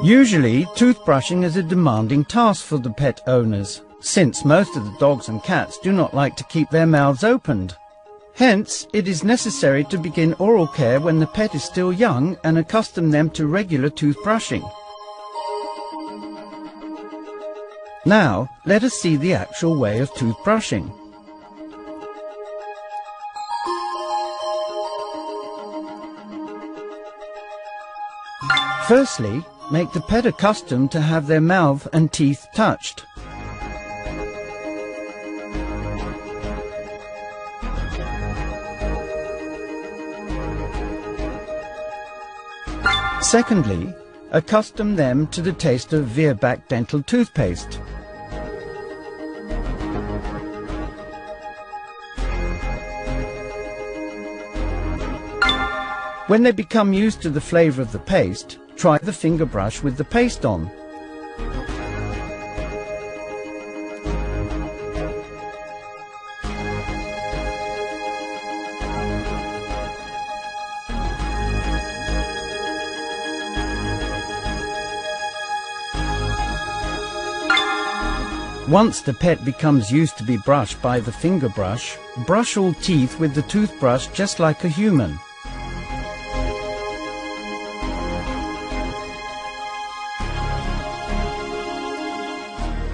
Usually, toothbrushing is a demanding task for the pet owners, since most of the dogs and cats do not like to keep their mouths opened. Hence, it is necessary to begin oral care when the pet is still young and accustom them to regular toothbrushing. Now, let us see the actual way of toothbrushing. Firstly, make the pet accustomed to have their mouth and teeth touched. Secondly, accustom them to the taste of Virbac dental toothpaste. When they become used to the flavour of the paste, try the finger brush with the paste on. Once the pet becomes used to be brushed by the finger brush, brush all teeth with the toothbrush just like a human.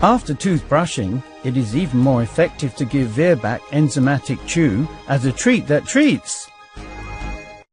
After toothbrushing, it is even more effective to give Virbac enzymatic chew as a treat that treats.